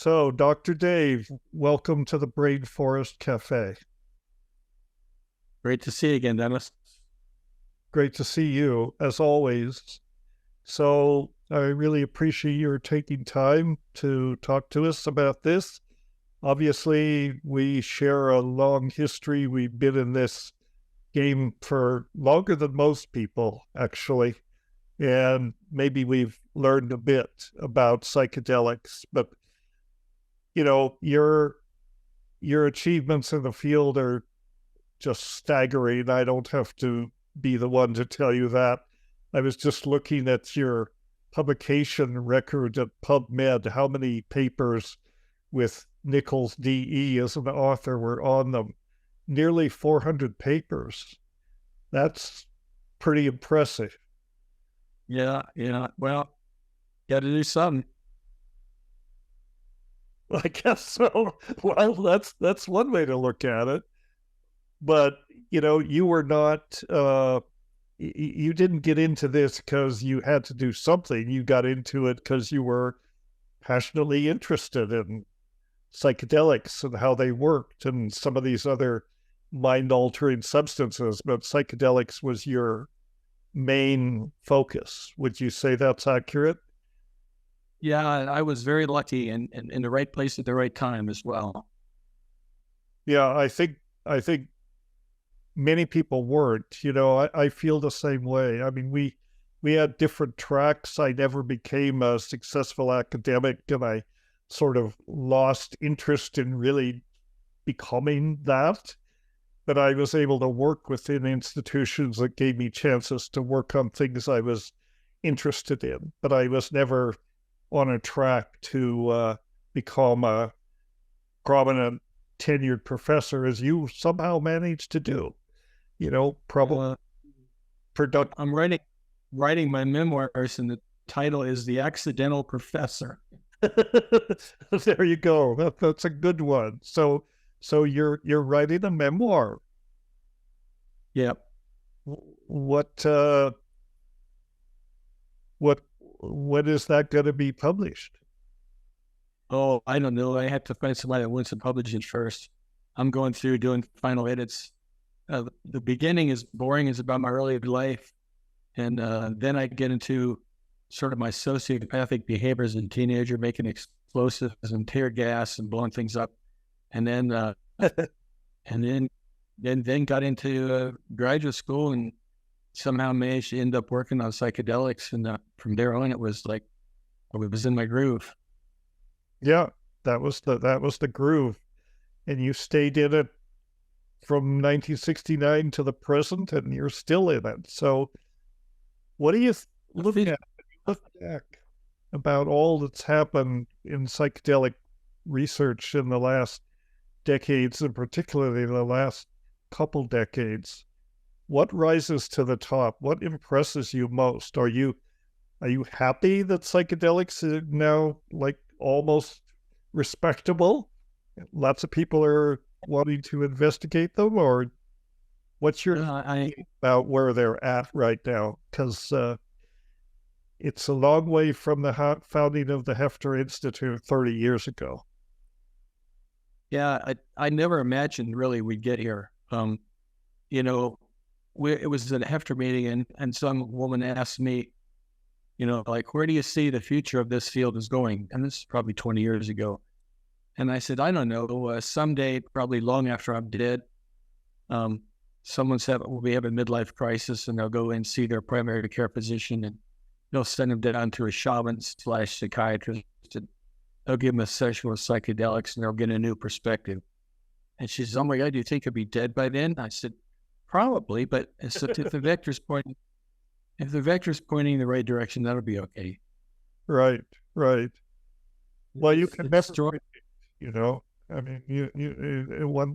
So, Dr. Dave, welcome to the Brain Forest Cafe. Great to see you again, Dennis. Great to see you, as always. So, I really appreciate your taking time to talk to us about this. Obviously, we share a long history. We've been in this game for longer than most people, actually. And maybe we've learned a bit about psychedelics, but your achievements in the field are just staggering. I don't have to be the one to tell you that. I was just looking at your publication record at PubMed, how many papers with Nichols DE as an author were on them. Nearly 400 papers. That's pretty impressive. Yeah. Well, got to do something. I guess so. Well, that's one way to look at it. But, you were not, you didn't get into this because you had to do something. You got into it because you were passionately interested in psychedelics and how they worked and some of these other mind-altering substances. But psychedelics was your main focus. Would you say that's accurate? Yeah, I was very lucky and in the right place at the right time as well. Yeah, I think many people weren't. I feel the same way. I mean, we had different tracks. I never became a successful academic, and I sort of lost interest in really becoming that. But I was able to work within institutions that gave me chances to work on things I was interested in. But I was never on a track to become a prominent tenured professor, as you somehow managed to do. Probably productive. I'm writing my memoirs, and the title is The Accidental Professor. There you go. That's a good one. So you're writing a memoir. Yep. When is that going to be published? Oh, I don't know. I have to find somebody that wants to publish it first. I'm going through doing final edits. The beginning is boring. It's about my early life. And then I get into sort of my sociopathic behaviors as a teenager, making explosives and tear gas and blowing things up. And then then got into graduate school and somehow managed to end up working on psychedelics. And from there on, it was like I was in my groove. Yeah, that was the groove, and you stayed in it from 1969 to the present, and you're still in it. So, what do you look back about all that's happened in psychedelic research in the last decades, and particularly the last couple decades? What rises to the top? What impresses you most? Are you happy that psychedelics are now like almost respectable? Lots of people are wanting to investigate them, or what's your feeling about where they're at right now? Because it's a long way from the founding of the Heffter Institute 30 years ago. Yeah, I never imagined really we'd get here. It was at a Heffter meeting, and some woman asked me, like, where do you see the future of this field is going? And this is probably 20 years ago. And I said, I don't know. Someday, probably long after I'm dead, will be having a midlife crisis, and they'll go and see their primary care physician, and they'll send them down to a shaman/psychiatrist. And they'll give them a session with psychedelics, and they'll get a new perspective. And she says, oh my God, do you think I'll be dead by then? I said, probably, but if the vector's pointing in the right direction, that'll be okay. Right. Well, you can never, I mean,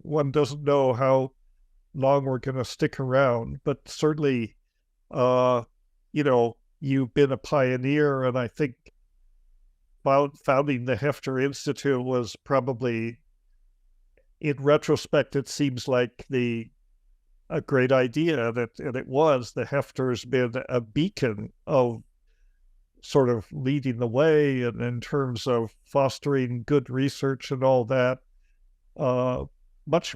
one doesn't know how long we're going to stick around, but certainly, you've been a pioneer, and I think founding the Heffter Institute was probably, in retrospect, it seems like a great idea, and it was. The Hefter's been a beacon of sort of leading the way, and in terms of fostering good research and all that, much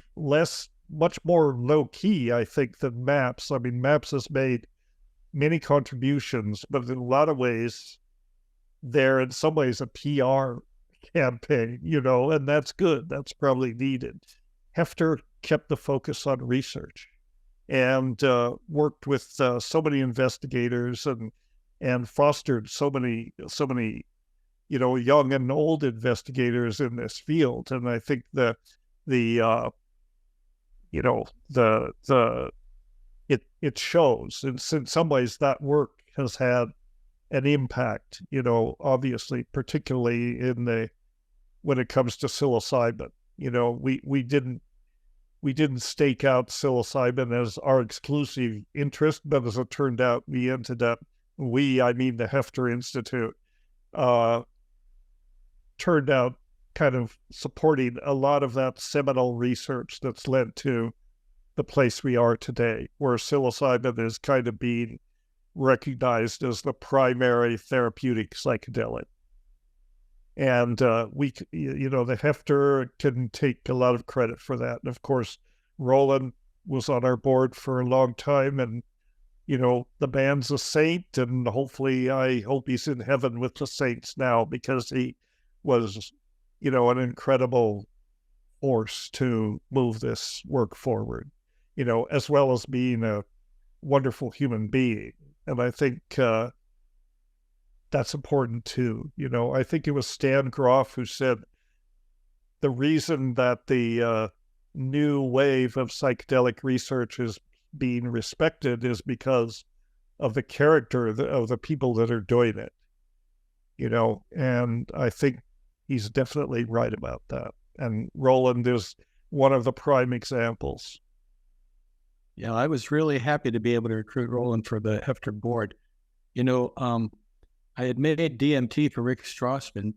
more low key, I think, than MAPS. I mean, MAPS has made many contributions, but in a lot of ways, they're in some ways a PR campaign, and that's good. That's probably needed. Heffter kept the focus on research and worked with so many investigators and fostered so many young and old investigators in this field. And I think it shows. And in some ways that work has had an impact, obviously, particularly when it comes to psilocybin. We didn't stake out psilocybin as our exclusive interest, but as it turned out, we ended up, I mean the Heffter Institute, turned out kind of supporting a lot of that seminal research that's led to the place we are today, where psilocybin is kind of being recognized as the primary therapeutic psychedelic. And the Heffter can take a lot of credit for that. And of course, Roland was on our board for a long time, and the man's a saint, and I hope he's in heaven with the saints now, because he was, an incredible force to move this work forward, as well as being a wonderful human being. And I think that's important too. I think it was Stan Groff who said the reason that the new wave of psychedelic research is being respected is because of the character of the people that are doing it. And I think he's definitely right about that. And Roland is one of the prime examples. Yeah, I was really happy to be able to recruit Roland for the Heffter board. I had made DMT for Rick Strassman,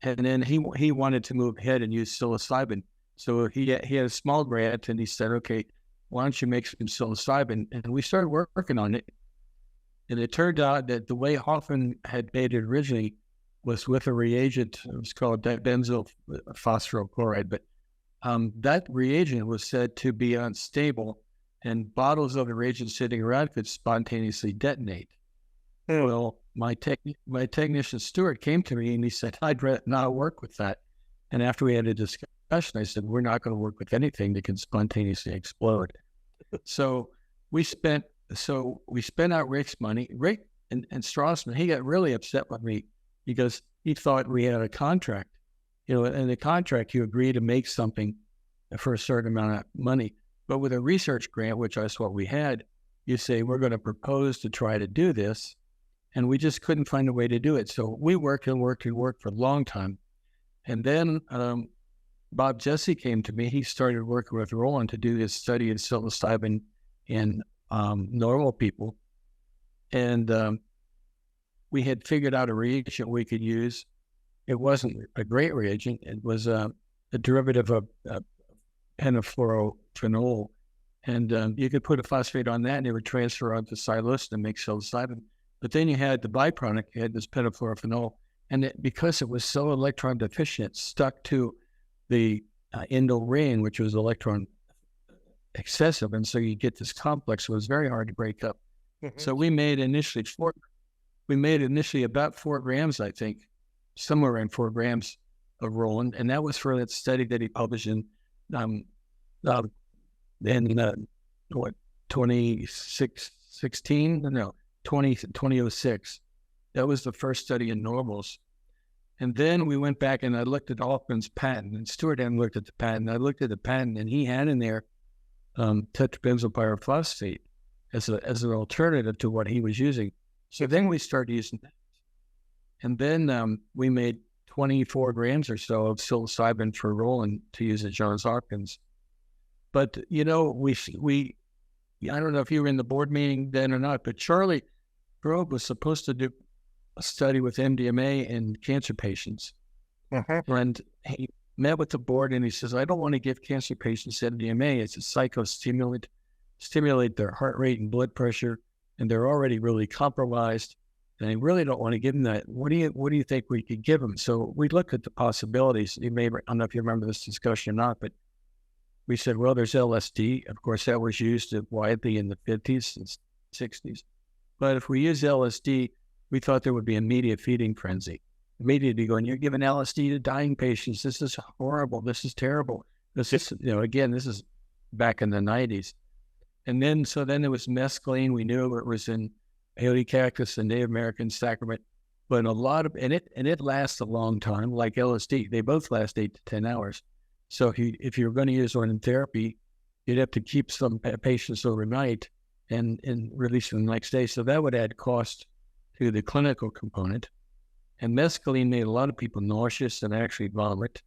and then he wanted to move ahead and use psilocybin. So he had a small grant, and he said, "Okay, why don't you make some psilocybin?" And we started working on it. And it turned out that the way Hoffman had made it originally was with a reagent. It was called dibenzyl phosphorochloride, but that reagent was said to be unstable, and bottles of the reagent sitting around could spontaneously detonate. Well, my technician Stuart came to me and he said, "I'd rather not work with that." And after we had a discussion, I said, "We're not going to work with anything that can spontaneously explode." So we spent out Rick's money. Rick and Strassman, he got really upset with me because he thought we had a contract. In the contract, you agree to make something for a certain amount of money. But with a research grant, which is what we had, you say, "We're going to propose to try to do this." And we just couldn't find a way to do it. So we worked for a long time. And then Bob Jesse came to me. He started working with Roland to do this study of psilocybin in normal people. And we had figured out a reagent we could use. It wasn't a great reagent. It was a derivative of penofluorophenol. And you could put a phosphate on that, and it would transfer onto psilocin and make psilocybin. But then you had the byproduct, you had this penofluorophenol, and because it was so electron deficient, it stuck to the indole ring, which was electron excessive, and so you get this complex. So it was very hard to break up. Mm-hmm. So we made initially about 4 grams, I think, somewhere around 4 grams of Roland, and that was for that study that he published in 2006. That was the first study in normals. And then we went back and I looked at Hopkins' patent, and Stuart hadn't looked at the patent. I looked at the patent, and he had in there tetrabenzyl pyrophosphate as an alternative to what he was using. So then we started using that. And then we made 24 grams or so of psilocybin for Roland to use at Johns Hopkins. But, I don't know if you were in the board meeting then or not, but Charlie Grobe was supposed to do a study with MDMA in cancer patients. Mm-hmm. And he met with the board and he says, "I don't want to give cancer patients MDMA. It's a psychostimulant, stimulate their heart rate and blood pressure, and they're already really compromised. and they really don't want to give them that. What do you think we could give them? So we looked at the possibilities. I don't know if you remember this discussion or not, but we said, well, there's LSD. Of course, that was used widely in the 50s and 60s. But if we use LSD, we thought there would be immediate feeding frenzy. Immediately going, you're giving LSD to dying patients. This is horrible. This is terrible. This is, again, this is back in the 90s. And then there was mescaline. We knew it was in peyote cactus and Native American sacrament, but it lasts a long time, like LSD. They both last 8 to 10 hours. So if you're going to use one in therapy, you'd have to keep some patients overnight and release them the next day. So that would add cost to the clinical component. And mescaline made a lot of people nauseous and actually vomit.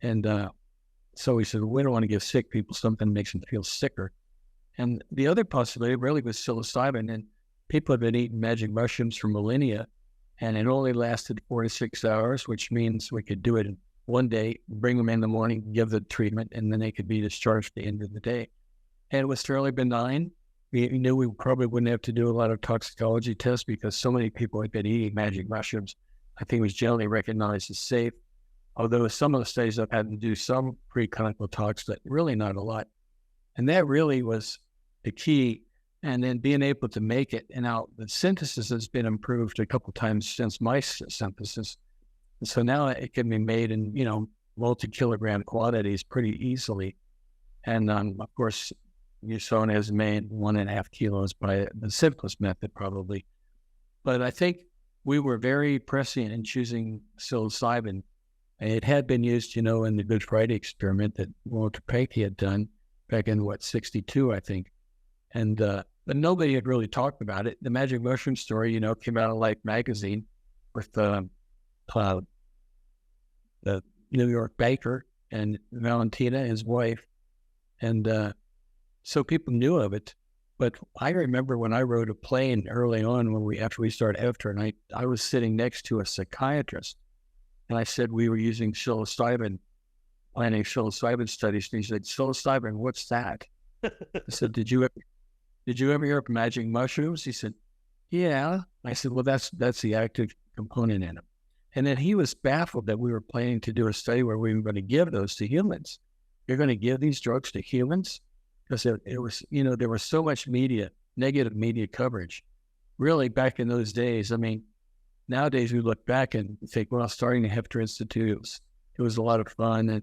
And so we said, we don't want to give sick people something that makes them feel sicker. And the other possibility really was psilocybin. And people have been eating magic mushrooms for millennia, and it only lasted 4 to 6 hours, which means we could do it in one day, bring them in the morning, give the treatment, and then they could be discharged at the end of the day. And it was fairly benign. We knew we probably wouldn't have to do a lot of toxicology tests because so many people had been eating magic mushrooms. I think it was generally recognized as safe, although some of the studies I've had to do some preclinical tox, but really not a lot. And that really was the key. And then being able to make it. And now the synthesis has been improved a couple of times since my synthesis. And so now it can be made in, multi-kilogram quantities pretty easily. And of course, Usona has made 1.5 kilos by the simplest method probably. But I think we were very prescient in choosing psilocybin. It had been used, in the Good Friday experiment that Walter Pankey had done back in 62, I think. And but nobody had really talked about it. The magic mushroom story, came out of Life magazine with the New York baker and Valentina, his wife, and so people knew of it. But I remember when I rode a plane early on, after we started Heffter, and I was sitting next to a psychiatrist, and I said we were using psilocybin, planning psilocybin studies, and he said, "Psilocybin, what's that?" I said, Did you ever hear of magic mushrooms? He said, yeah. I said, well, that's the active component in them. And then he was baffled that we were planning to do a study where we were going to give those to humans. You're going to give these drugs to humans? Because it was, there was so much negative media coverage. Really, back in those days, nowadays we look back and think, well, starting the Heffter Institute, it was a lot of fun.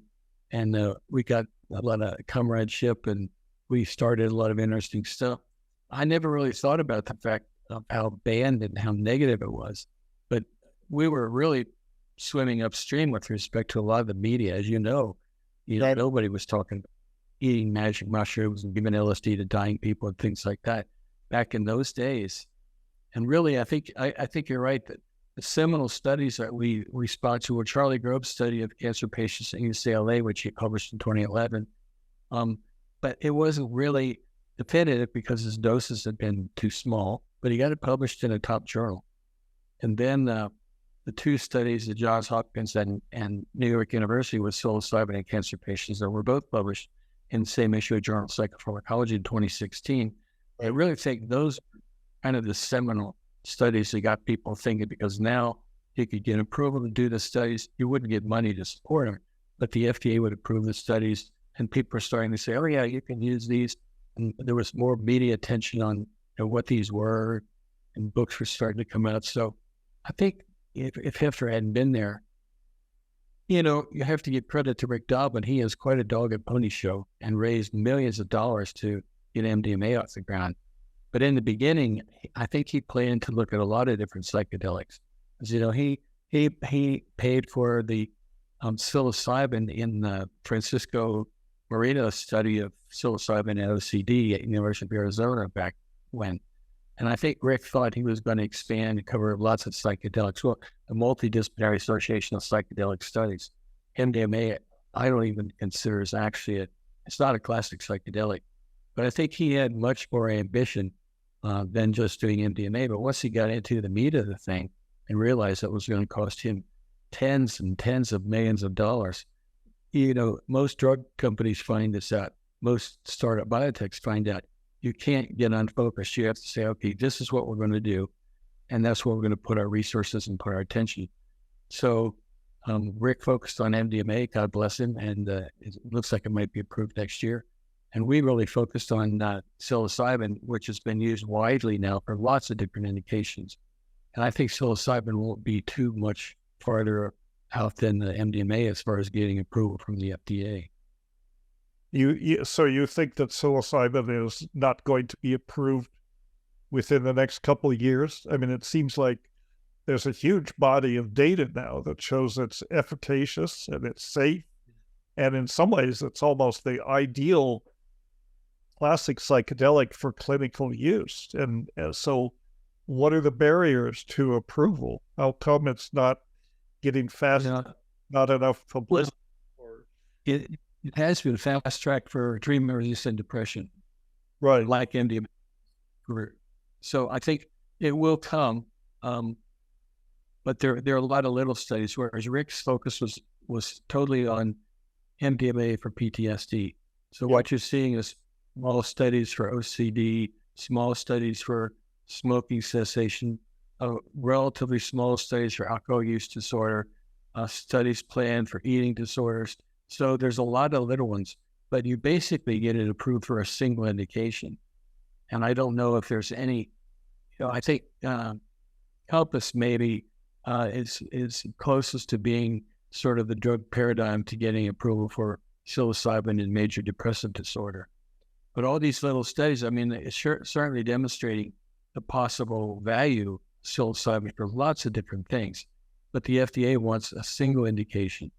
And we got a lot of comradeship, and we started a lot of interesting stuff. I never really thought about the fact of how banned and how negative it was, but we were really swimming upstream with respect to a lot of the media. As nobody was talking about eating magic mushrooms and giving LSD to dying people and things like that back in those days. And really, I think you're right that the seminal studies that we respond to were Charlie Grove's study of cancer patients at UCLA, which he published in 2011. But it wasn't really definitive because his doses had been too small, but he got it published in a top journal. And then the two studies at Johns Hopkins and New York University with psilocybin in cancer patients that were both published in the same issue of Journal of Psychopharmacology in 2016. I really think those are kind of the seminal studies that got people thinking, because now you could get approval to do the studies. You wouldn't get money to support them, but the FDA would approve the studies. And people are starting to say, oh, yeah, you can use these. And there was more media attention on what these were, and books were starting to come out. So I think if Heffter hadn't been there, you have to give credit to Rick Doblin. He has quite a dog and pony show and raised millions of dollars to get MDMA off the ground. But in the beginning, I think he planned to look at a lot of different psychedelics. As he paid for the psilocybin in the Francisco Moreno's study of psilocybin and OCD at University of Arizona back when. And I think Rick thought he was going to expand and cover lots of psychedelics. Well, the Multidisciplinary Association of Psychedelic Studies, MDMA, I don't even consider is actually it's not a classic psychedelic. But I think he had much more ambition than just doing MDMA. But once he got into the meat of the thing and realized that was going to cost him tens and tens of millions of dollars, most drug companies find this out. Most startup biotechs find out you can't get unfocused. You have to say, okay, this is what we're going to do. And that's where we're going to put our resources and put our attention. So Rick focused on MDMA, God bless him, and it looks like it might be approved next year. And we really focused on psilocybin, which has been used widely now for lots of different indications. And I think psilocybin won't be too much farther out than the MDMA as far as getting approval from the FDA. So you think that psilocybin is not going to be approved within the next couple of years? I mean, it seems like there's a huge body of data now that shows it's efficacious and it's safe. And in some ways, it's almost the ideal classic psychedelic for clinical use. And so what are the barriers to approval? How come it's not getting fast, not enough publicity? It has been fast-tracked for treatment-resistant depression. Right. Like MDMA. So I think it will come, but there are a lot of little studies, whereas Rick's focus was totally on MDMA for PTSD. So what you're seeing is small studies for OCD, small studies for smoking cessation, relatively small studies for alcohol use disorder, studies planned for eating disorders. So there's a lot of little ones, but you basically get it approved for a single indication. And I don't know if there's any, I think Helpus maybe is closest to being sort of the drug paradigm to getting approval for psilocybin in major depressive disorder. But all these little studies, I mean, it's certainly demonstrating the possible value of psilocybin for lots of different things. But the FDA wants a single indication,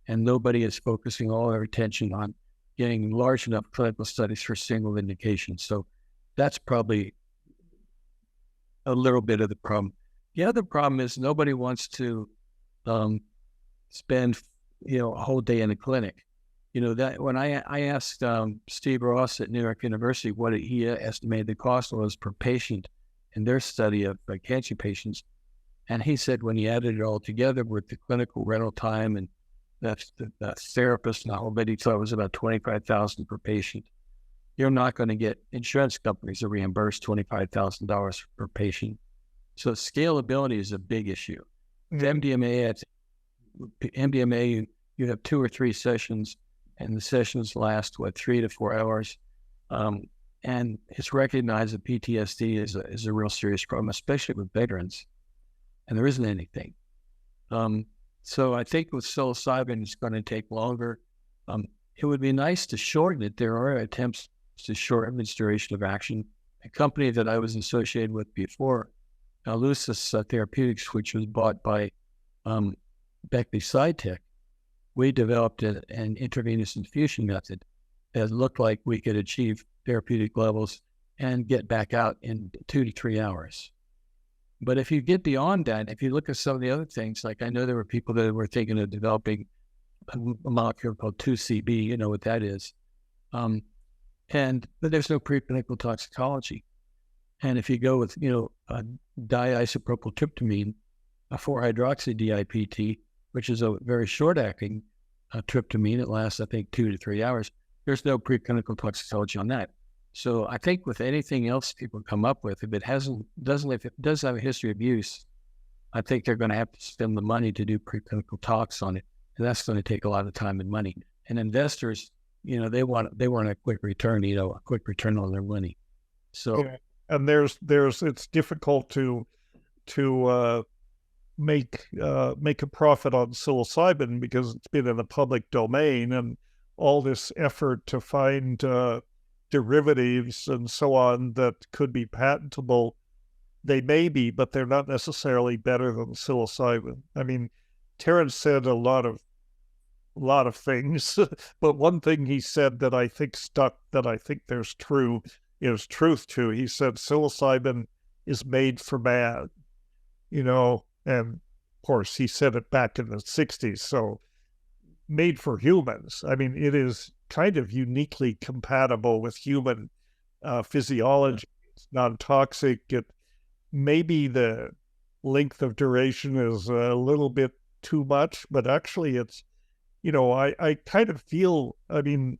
and nobody is focusing all their attention on getting large enough clinical studies for single indications. So that's probably a little bit of the problem. The other problem is nobody wants to spend, a whole day in a clinic. That when I asked Steve Ross at New York University what he estimated the cost was per patient in their study of cancer patients, and he said when he added it all together with the clinical rental time and that's the therapist and all, but he thought it was about $25,000 per patient. You're not going to get insurance companies to reimburse $25,000 per patient. So scalability is a big issue. Mm-hmm. MDMA, you have 2 or 3 sessions, and the sessions last, 3 to 4 hours. And it's recognized that PTSD is a real serious problem, especially with veterans. And there isn't anything. So I think with psilocybin, it's going to take longer. It would be nice to shorten it. There are attempts to shorten its duration of action. A company that I was associated with before, Lucis Therapeutics, which was bought by Beckley SciTech, we developed an intravenous infusion method that looked like we could achieve therapeutic levels and get back out in 2 to 3 hours. But if you get beyond that, if you look at some of the other things, like I know there were people that were thinking of developing a molecule called 2CB, you know what that is. But there's no preclinical toxicology. And if you go with, a diisopropyltryptamine, a 4-hydroxy-DIPT, which is a very short-acting tryptamine, it lasts, I think, 2 to 3 hours. There's no preclinical toxicology on that. So I think with anything else people come up with, if it does have a history of use, I think they're going to have to spend the money to do preclinical tox on it, and that's going to take a lot of time and money. And investors, they want a quick return, a quick return on their money. So, yeah. And it's difficult to make a profit on psilocybin because it's been in the public domain, and all this effort to find derivatives and so on that could be patentable, they may be, but they're not necessarily better than psilocybin. I mean, Terence said a lot of things, but one thing he said that I think stuck, that I think there's truth to. He said psilocybin is made for man, and of course he said it back in the 60s, so made for humans. I mean, it is kind of uniquely compatible with human physiology. It's non-toxic. Maybe the length of duration is a little bit too much, but actually it's, I kind of feel, I mean,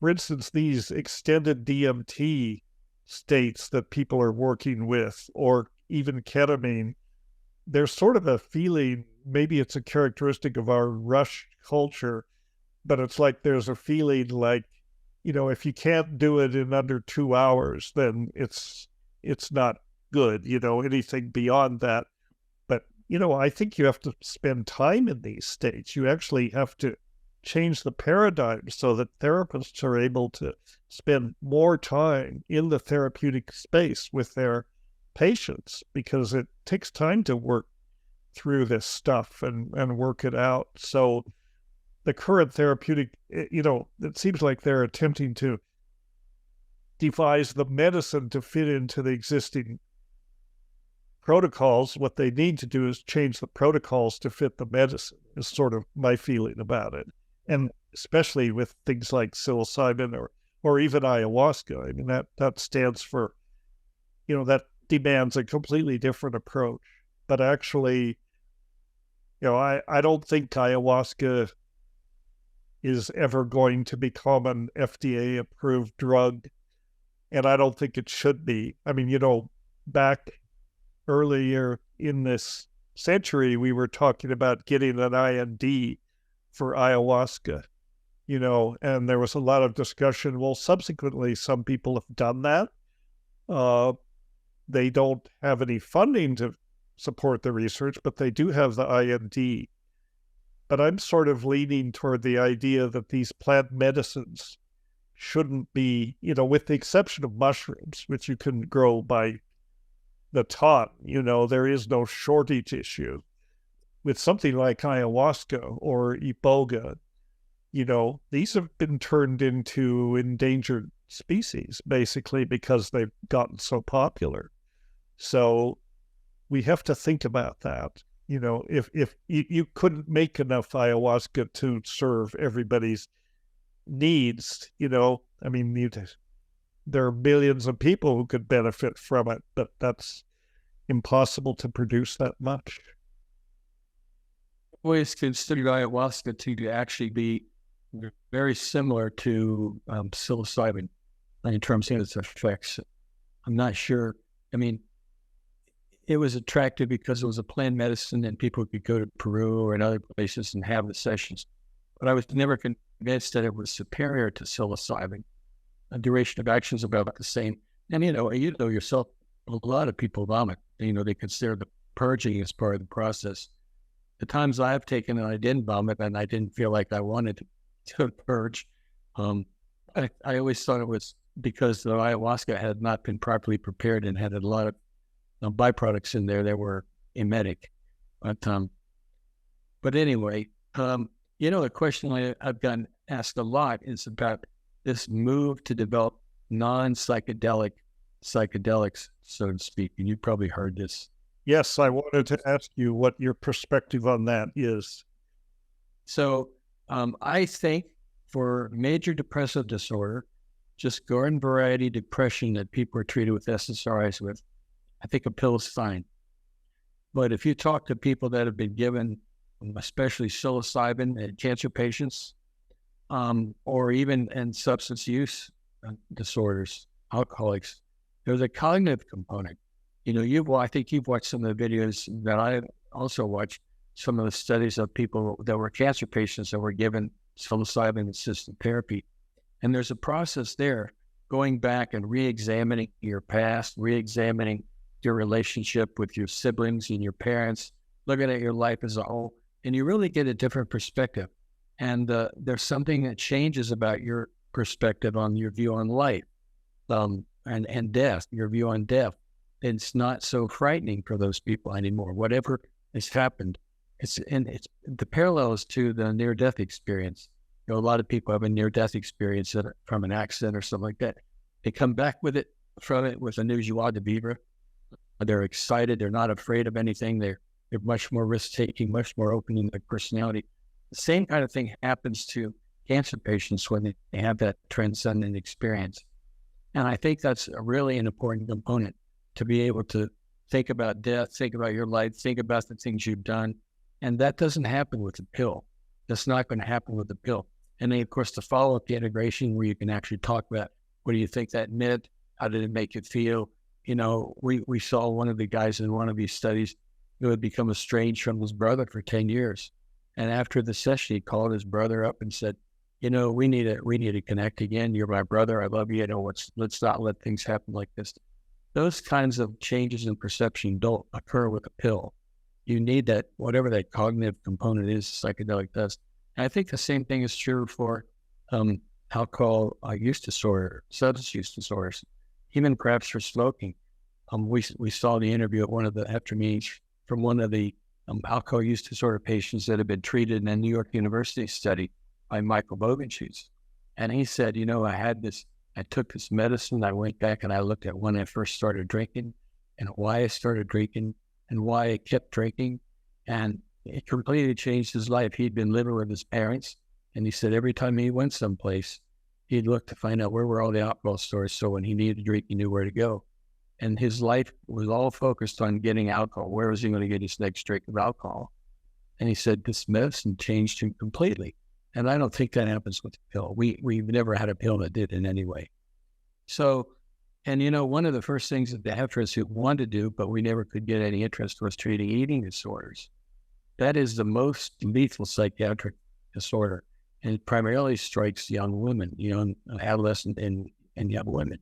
for instance, these extended DMT states that people are working with, or even ketamine, there's sort of a feeling, maybe it's a characteristic of our rush culture, but it's like there's a feeling like, if you can't do it in under 2 hours, then it's not good, anything beyond that. But, I think you have to spend time in these states. You actually have to change the paradigm so that therapists are able to spend more time in the therapeutic space with their patients, because it takes time to work through this stuff and work it out. So the current therapeutic, it seems like they're attempting to devise the medicine to fit into the existing protocols. What they need to do is change the protocols to fit the medicine, is sort of my feeling about it. And especially with things like psilocybin or even ayahuasca. I mean, that stands for, that demands a completely different approach. But actually, I don't think ayahuasca is ever going to become an FDA-approved drug, and I don't think it should be. I mean, back earlier in this century, we were talking about getting an IND for ayahuasca, and there was a lot of discussion. Well, subsequently, some people have done that. They don't have any funding to support the research, but they do have the IND. But I'm sort of leaning toward the idea that these plant medicines shouldn't be, with the exception of mushrooms, which you can grow by the ton, there is no shortage issue. With something like ayahuasca or iboga, these have been turned into endangered species, basically, because they've gotten so popular. So we have to think about that. If you couldn't make enough ayahuasca to serve everybody's needs, I mean, there are billions of people who could benefit from it, but that's impossible to produce that much. Always consider ayahuasca to actually be very similar to psilocybin in terms of its effects. I'm not sure. I mean, it was attractive because it was a plant medicine and people could go to Peru or in other places and have the sessions. But I was never convinced that it was superior to psilocybin. The duration of action is about the same. And, you know yourself, a lot of people vomit. They consider the purging as part of the process. The times I've taken and I didn't vomit and I didn't feel like I wanted to purge, I always thought it was because the ayahuasca had not been properly prepared and had a lot of byproducts in there that were emetic. But anyway, the question I've gotten asked a lot is about this move to develop non-psychedelic psychedelics, so to speak. And you probably heard this. Yes, I wanted to ask you what your perspective on that is. So I think for major depressive disorder, just garden variety depression that people are treated with SSRIs with, I think a pill is fine. But if you talk to people that have been given, especially psilocybin in cancer patients, or even in substance use disorders, alcoholics, there's a cognitive component. I think you've watched some of the videos that I also watched, some of the studies of people that were cancer patients that were given psilocybin-assisted therapy. And there's a process there, going back and re-examining your past, re-examining your relationship with your siblings and your parents, looking at your life as a whole, and you really get a different perspective. And there's something that changes about your perspective on your view on life and death, your view on death. It's not so frightening for those people anymore. Whatever has happened, it's the parallels to the near-death experience. A lot of people have a near-death experience from an accident or something like that. They come back from it with a new joie de vivre. They're excited. They're not afraid of anything. They're much more risk-taking, much more open in their personality. The same kind of thing happens to cancer patients when they have that transcendent experience. And I think that's really an important component, to be able to think about death, think about your life, think about the things you've done. And that doesn't happen with the pill. That's not going to happen with the pill. And then, of course, to follow up the integration where you can actually talk about, what do you think that meant? How did it make you feel? we saw one of the guys in one of these studies who had become estranged from his brother for 10 years. And after the session, he called his brother up and said, we need to connect again. You're my brother. I love you. Let's not let things happen like this. Those kinds of changes in perception don't occur with a pill. You need that, whatever that cognitive component is, psychedelic does. And I think the same thing is true for alcohol use disorder, substance use disorders, even perhaps for smoking. We saw the interview at one of the Heffter meetings from one of the alcohol use disorder patients that had been treated in a New York University study by Michael Bogenschutz. And he said, I took this medicine, I went back and I looked at when I first started drinking and why I started drinking and why I kept drinking. And it completely changed his life. He'd been living with his parents. And he said every time he went someplace, he'd look to find out where were all the alcohol stores. So when he needed to drink, he knew where to go. And his life was all focused on getting alcohol. Where was he going to get his next drink of alcohol? And he said this medicine changed him completely. And I don't think that happens with the pill. We've never had a pill that did in any way. So, and one of the first things that the Heffter Institute wanted to do, but we never could get any interest, was treating eating disorders. That is the most lethal psychiatric disorder. And it primarily strikes young women, adolescent and young women.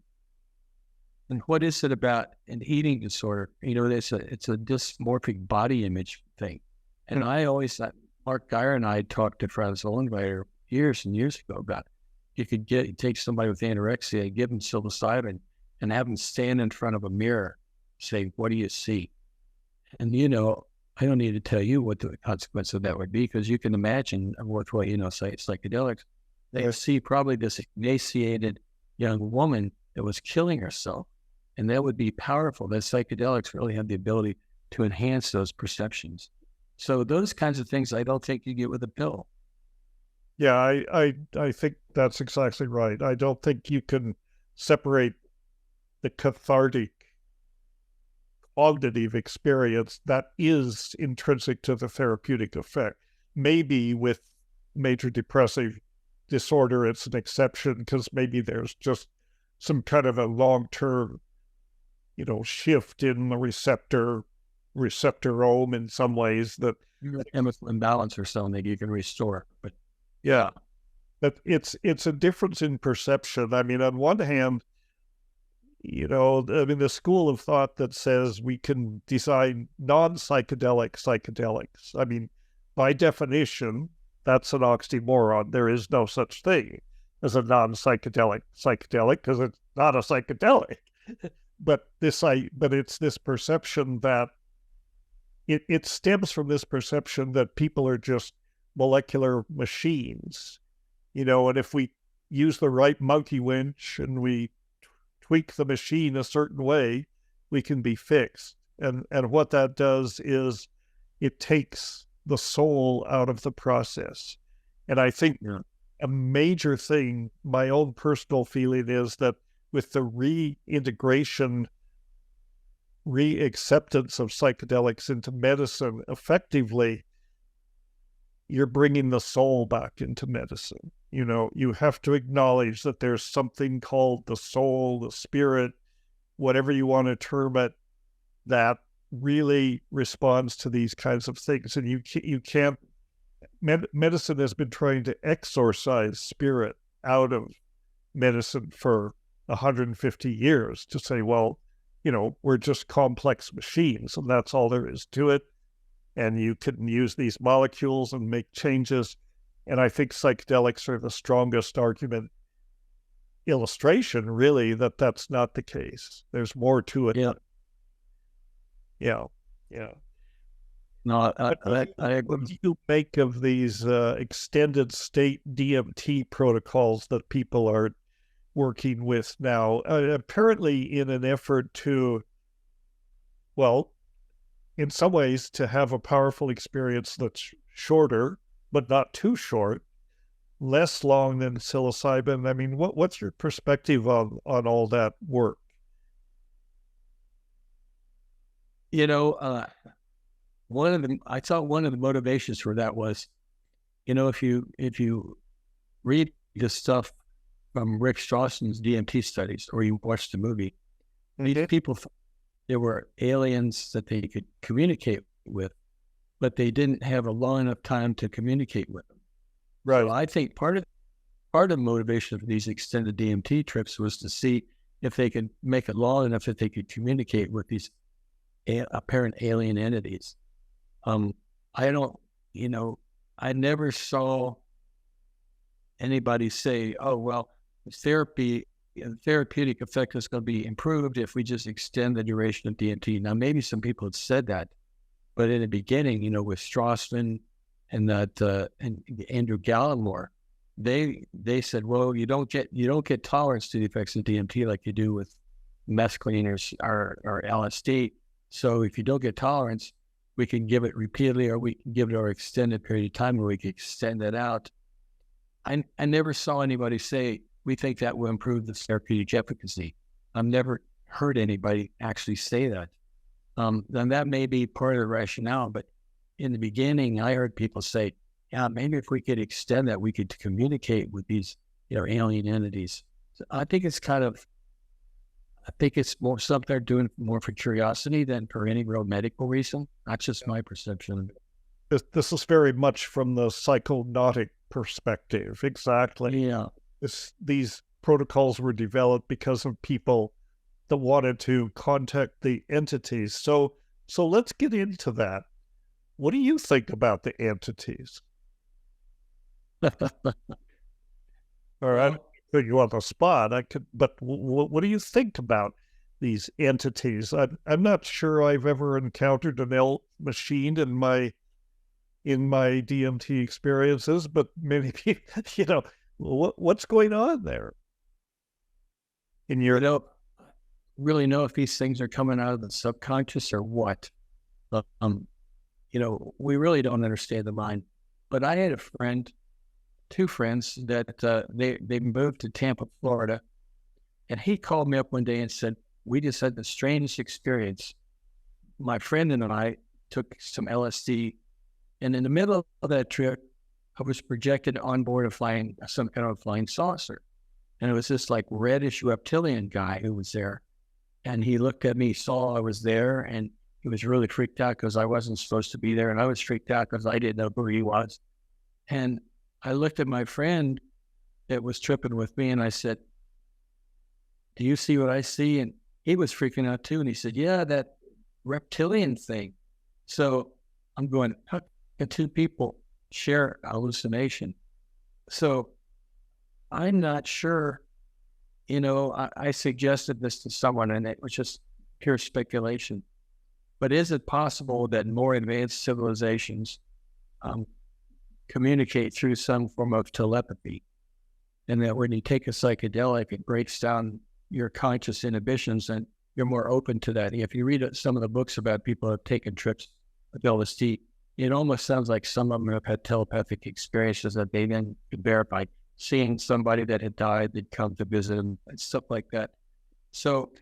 And what is it about an eating disorder? It's a dysmorphic body image thing. And I always thought, Mark Geyer and I talked to Franz Roland years and years ago about you could take somebody with anorexia, give them psilocybin, and have them stand in front of a mirror, say, "What do you see?" And I don't need to tell you what the consequence of that would be, because you can imagine with what psychedelics. They see probably this emaciated young woman that was killing herself, and that would be powerful. That psychedelics really have the ability to enhance those perceptions. So those kinds of things I don't think you get with a pill. Yeah, I think that's exactly right. I don't think you can separate the cathartic cognitive experience that is intrinsic to the therapeutic effect. Maybe with major depressive disorder, it's an exception because maybe there's just some kind of a long-term, shift in the receptorome in some ways that chemical imbalance or something that you can restore. But yeah, but it's a difference in perception. I mean, on one hand, the school of thought that says we can design non-psychedelic psychedelics. I mean, by definition, that's an oxymoron. There is no such thing as a non-psychedelic psychedelic because it's not a psychedelic. But it's this perception that it stems from this perception that people are just molecular machines, and if we use the right monkey winch and we tweak the machine a certain way, we can be fixed. And what that does is it takes the soul out of the process. And I think a major thing, my own personal feeling is that with the reacceptance of psychedelics into medicine, effectively, you're bringing the soul back into medicine. You have to acknowledge that there's something called the soul, the spirit, whatever you want to term it, that really responds to these kinds of things. And you can't, medicine has been trying to exorcise spirit out of medicine for 150 years to say, well, we're just complex machines and that's all there is to it. And you can use these molecules and make changes. And I think psychedelics are the strongest illustration, really, that that's not the case. There's more to it. Yeah. No, what do you make of these extended state DMT protocols that people are working with now? Apparently in an effort to, well, in some ways, to have a powerful experience that's shorter, but not too short, less long than psilocybin. I mean, what's your perspective on all that work? I thought one of the motivations for that was, if you read the stuff from Rick Strawson's DMT studies, or you watch the movie, These people, there were aliens that they could communicate with, but they didn't have a long enough time to communicate with them. Right. So I think part of the motivation for these extended DMT trips was to see if they could make it long enough that they could communicate with these apparent alien entities. I don't, I never saw anybody say, "Oh, well, therapeutic effect is going to be improved if we just extend the duration of DMT." Now, maybe some people have said that, but in the beginning, with Strassman and and Andrew Gallimore, they said, "Well, you don't get tolerance to the effects of DMT like you do with mescaline or LSD. So if you don't get tolerance, we can give it repeatedly, or we can give it over an extended period of time, or we can extend it out." I never saw anybody say, "We think that will improve the therapeutic efficacy." I've never heard anybody actually say that. Then that may be part of the rationale, but in the beginning, I heard people say, "Yeah, maybe if we could extend that, we could communicate with these, alien entities." So I think it's more something they're doing more for curiosity than for any real medical reason. That's just my perception. This is very much from the psychonautic perspective. Exactly. Yeah. These protocols were developed because of people that wanted to contact the entities. So let's get into that. What do you think about the entities? All right, put you on the spot. But what do you think about these entities? I'm not sure I've ever encountered an machine in my DMT experiences, but maybe what's going on there? In your don't really know if these things are coming out of the subconscious or what. We really don't understand the mind. But I had two friends that they moved to Tampa, Florida, and he called me up one day and said, "We just had the strangest experience. My friend and I took some LSD, and in the middle of that trip, I was projected on board some kind of flying saucer. And it was this like reddish reptilian guy who was there. And he looked at me, saw I was there, and he was really freaked out because I wasn't supposed to be there. And I was freaked out because I didn't know who he was. And I looked at my friend that was tripping with me, and I said, "Do you see what I see?" And he was freaking out too. And he said, "Yeah, that reptilian thing." So I'm going, how can two people share hallucination? So I'm not sure, I suggested this to someone, and it was just pure speculation. But is it possible that more advanced civilizations communicate through some form of telepathy? And that when you take a psychedelic, it breaks down your conscious inhibitions and you're more open to that. If you read some of the books about people who have taken trips with LSD, it almost sounds like some of them have had telepathic experiences that they then could verify, seeing somebody that had died, they'd come to visit them and stuff like that. So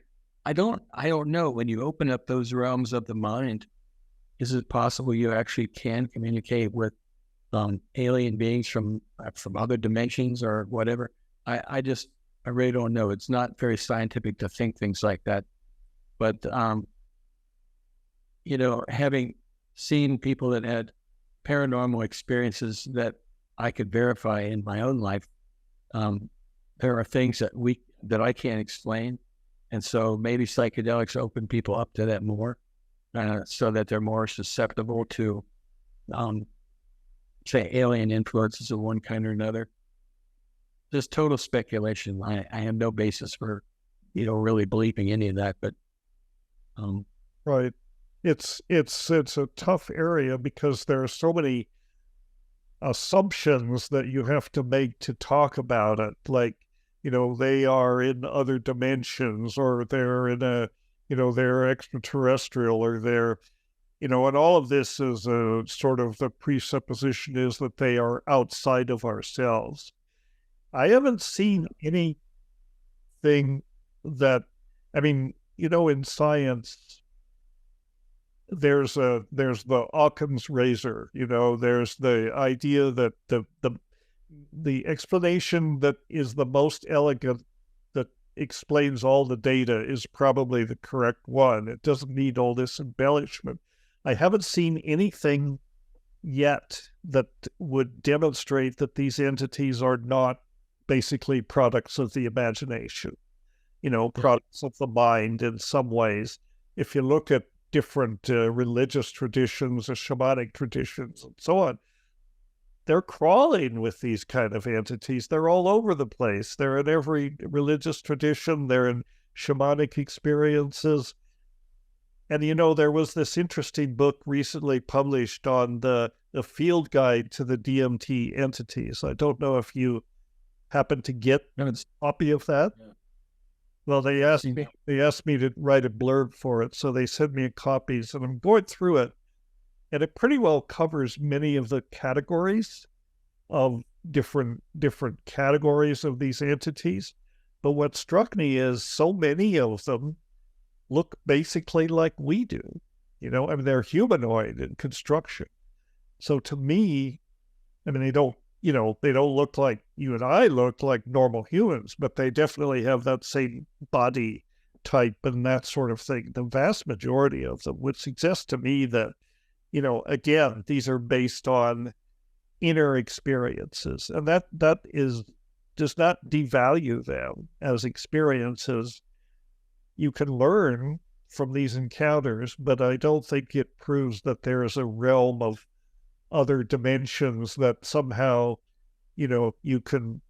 I don't know. When you open up those realms of the mind, is it possible you actually can communicate with alien beings from other dimensions or whatever? I really don't know. It's not very scientific to think things like that. But, having seen people that had paranormal experiences that I could verify in my own life, there are things that I can't explain. And so maybe psychedelics open people up to that more, so that they're more susceptible to, say, alien influences of one kind or another. Just total speculation. I have no basis for, really believing any of that. But right, it's a tough area because there are so many assumptions that you have to make to talk about it. Like, they are in other dimensions, or they're in they're extraterrestrial, or they're, and all of this is a sort of the presupposition is that they are outside of ourselves. I haven't seen anything that, in science, there's the Occam's razor, there's the idea that the explanation that is the most elegant, that explains all the data is probably the correct one. It doesn't need all this embellishment. I haven't seen anything yet that would demonstrate that these entities are not basically products of the imagination, products of the mind in some ways. If you look at different religious traditions or shamanic traditions and so on, they're crawling with these kind of entities. They're all over the place. They're in every religious tradition. They're in shamanic experiences. And, there was this interesting book recently published on the field guide to the DMT entities. I don't know if you happen to get a copy of that. Yeah. Well, they asked me to write a blurb for it, so they sent me copies, and I'm going through it. And it pretty well covers many of the categories of different categories of these entities. But what struck me is so many of them look basically like we do. They're humanoid in construction. So to me, they don't look like you and I look like normal humans, but they definitely have that same body type and that sort of thing. The vast majority of them would suggest to me that, again, these are based on inner experiences, and that does not devalue them as experiences. You can learn from these encounters, but I don't think it proves that there is a realm of other dimensions that somehow, you can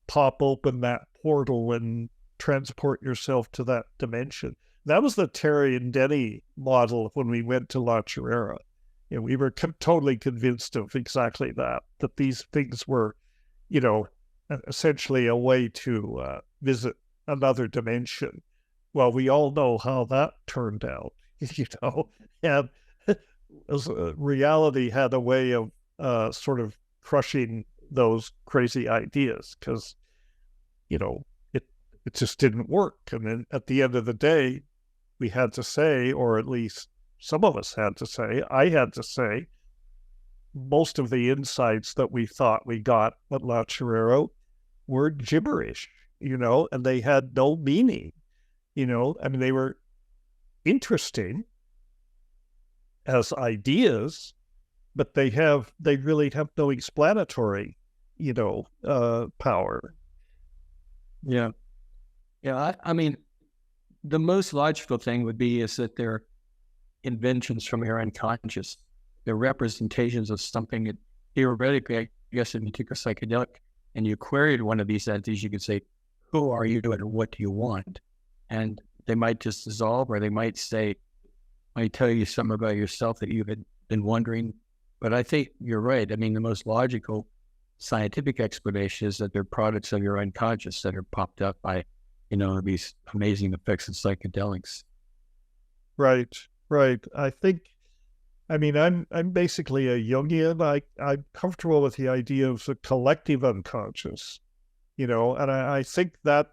pop open that portal and transport yourself to that dimension. That was the Terry and Denny model when we went to La Chirera. We were totally convinced of exactly that these things were, essentially a way to visit another dimension. Well, we all know how that turned out, and reality had a way of sort of crushing those crazy ideas because, it just didn't work. And then at the end of the day, we had to say, or at least some of us had to say, I had to say, most of the insights that we thought we got at La Chirera were gibberish, and they had no meaning. They were interesting as ideas, but they really have no explanatory, power. Yeah. Yeah. The most logical thing would be is that they're inventions from your unconscious. They're representations of something that theoretically, I guess if you took a psychedelic and you queried one of these entities, you could say, who are you and what do you want? And they might just dissolve, or they might tell you something about yourself that you had been wondering. But I think you're right. The most logical scientific explanation is that they're products of your unconscious that are popped up by, these amazing effects of psychedelics. Right. I think, I'm basically a Jungian. I'm comfortable with the idea of the collective unconscious, and I think that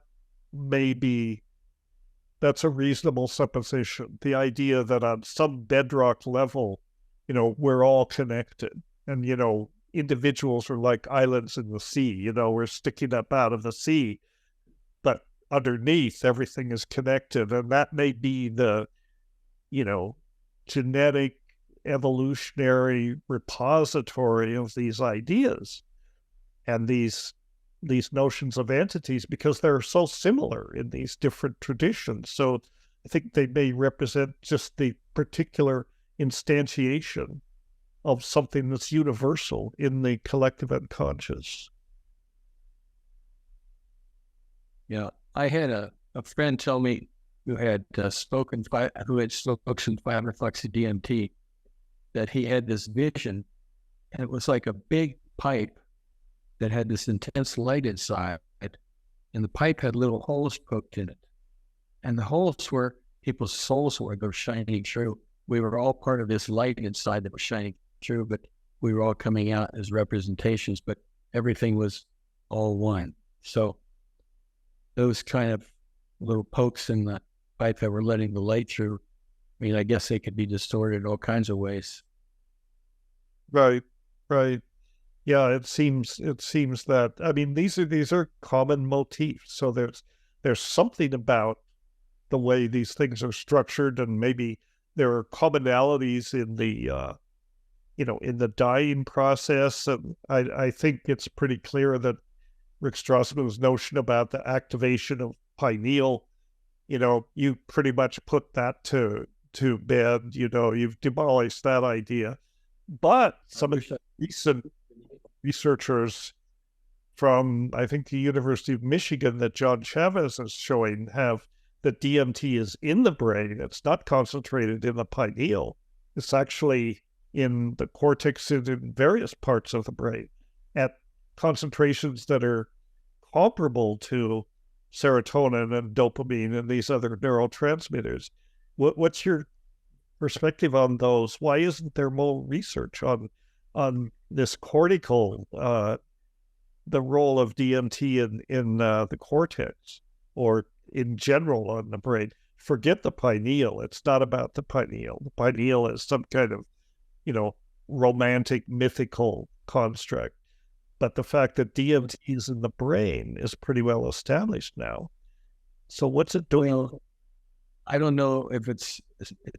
that's a reasonable supposition. The idea that on some bedrock level, we're all connected, and, individuals are like islands in the sea, we're sticking up out of the sea, but underneath everything is connected. And that may be the, genetic evolutionary repository of these ideas and these notions of entities, because they're so similar in these different traditions. So I think they may represent just the particular instantiation of something that's universal in the collective unconscious. Yeah, I had a friend tell me who had smoked 5 reflux of DMT that he had this vision, and it was like a big pipe that had this intense light inside, and the pipe had little holes poked in it, and the holes were people's souls were shining through. We were all part of this light inside that was shining through, but we were all coming out as representations, but everything was all one. So those kind of little pokes in the pipe that were letting the light through, I guess they could be distorted all kinds of ways. Right. Yeah, it seems that, these are common motifs. So there's there's something about the way these things are structured, and maybe there are commonalities in the in the dying process. And I think it's pretty clear that Rick Strassman's notion about the activation of pineal, you pretty much put that to bed. You've demolished that idea. But some of the recent researchers from, I think, the University of Michigan that John Chavez is showing have that DMT is in the brain. It's not concentrated in the pineal. It's actually in the cortex and in various parts of the brain at concentrations that are comparable to serotonin and dopamine and these other neurotransmitters. What's your perspective on those? Why isn't there more research on this cortical, the role of DMT in the cortex, or in general on the brain? Forget the pineal. It's not about the pineal. The pineal is some kind of, romantic, mythical construct. But the fact that DMT is in the brain is pretty well established now. So what's it doing? Well, I don't know if it's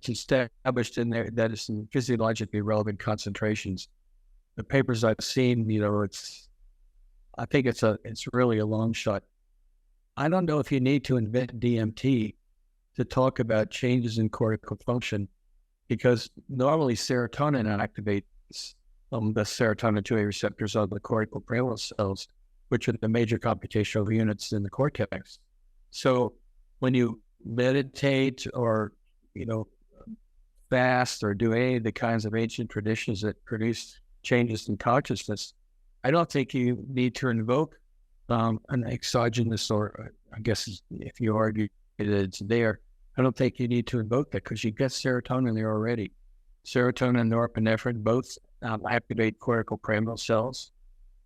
established in there that it's in physiologically relevant concentrations. The papers I've seen, I think it's really a long shot. I don't know if you need to invent DMT to talk about changes in cortical function, because normally serotonin activates the serotonin 2A receptors on the cortical premolar cells, which are the major computational units in the cortex. So when you meditate or, fast or do any of the kinds of ancient traditions that produce changes in consciousness, I don't think you need to invoke an exogenous, or I guess if you argue that it's there, I don't think you need to invoke that because you get serotonin there already. Serotonin and norepinephrine both activate cortical premolar cells.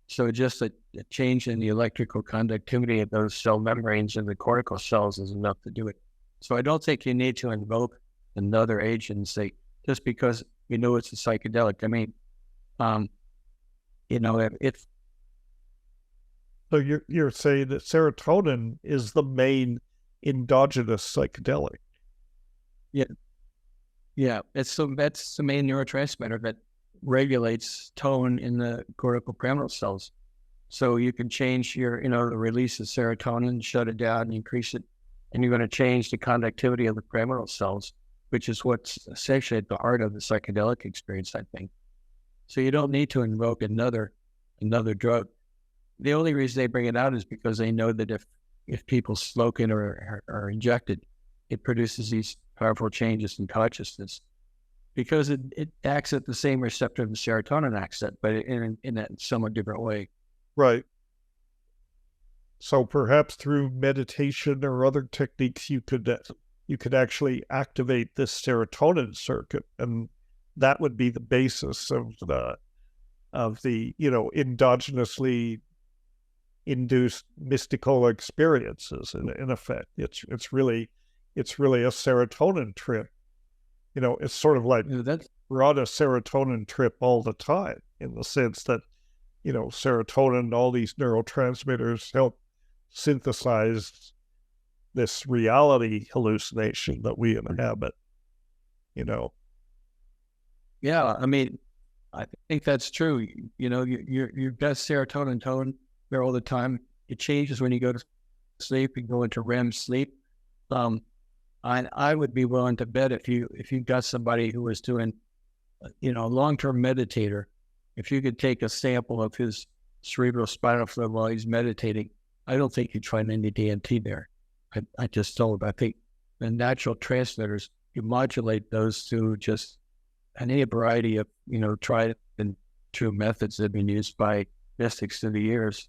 So just a change in the electrical conductivity of those cell membranes in the cortical cells is enough to do it. So I don't think you need to invoke another agent and say, just because it's a psychedelic. I mean, if So you're saying that serotonin is the main endogenous psychedelic. Yeah, that's the main neurotransmitter that regulates tone in the cortical premolar cells. So you can change the release of serotonin, shut it down, increase it, and you're going to change the conductivity of the premolar cells, which is what's essentially at the heart of the psychedelic experience, I think. So you don't need to invoke another drug. The only reason they bring it out is because they know that if people smoke it or are injected, it produces these powerful changes in consciousness, because it acts at the same receptor the serotonin acts at, but in a somewhat different way. Right. So perhaps through meditation or other techniques, you could actually activate this serotonin circuit, and that would be the basis of the endogenously induced mystical experiences. In effect, it's really a serotonin trip. It's sort of like we're on a serotonin trip all the time, in the sense that serotonin, all these neurotransmitters help synthesize this reality hallucination that we inhabit. Yeah, I mean, I think that's true. You've got serotonin tone there all the time. It changes when you go to sleep. You go into REM sleep. I would be willing to bet if you got somebody who was doing, a long-term meditator, if you could take a sample of his cerebral spinal fluid while he's meditating, I don't think you'd find any DMT there. I just don't. I think the natural transmitters, you modulate those through just any variety of, tried and true methods that have been used by mystics through the years.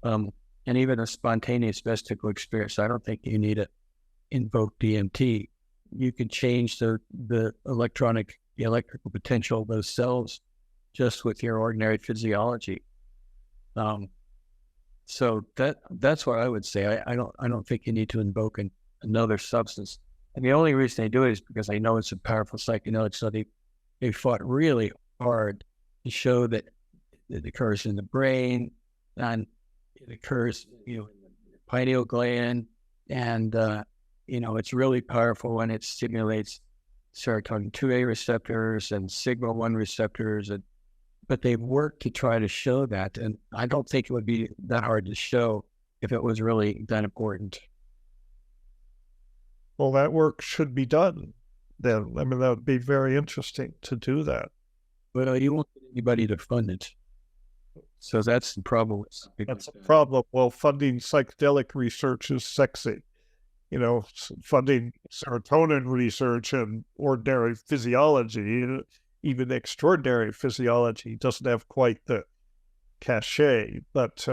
And even a spontaneous mystical experience, I don't think you need to invoke DMT. You can change the electrical potential of those cells just with your ordinary physiology. So that's what I would say. I don't think you need to invoke another substance. And the only reason they do it is because they know it's a powerful psychedelic. So they fought really hard to show that it occurs in the brain, and it occurs, in the pineal gland, And, it's really powerful when it stimulates serotonin 2A receptors and sigma 1 receptors. But they've worked to try to show that. And I don't think it would be that hard to show if it was really that important. Well, that work should be done then. I mean, that would be very interesting to do that. But you won't get anybody to fund it. So that's the problem. That's a problem. Well, funding psychedelic research is sexy. Funding serotonin research and ordinary physiology, even extraordinary physiology, doesn't have quite the cachet. But,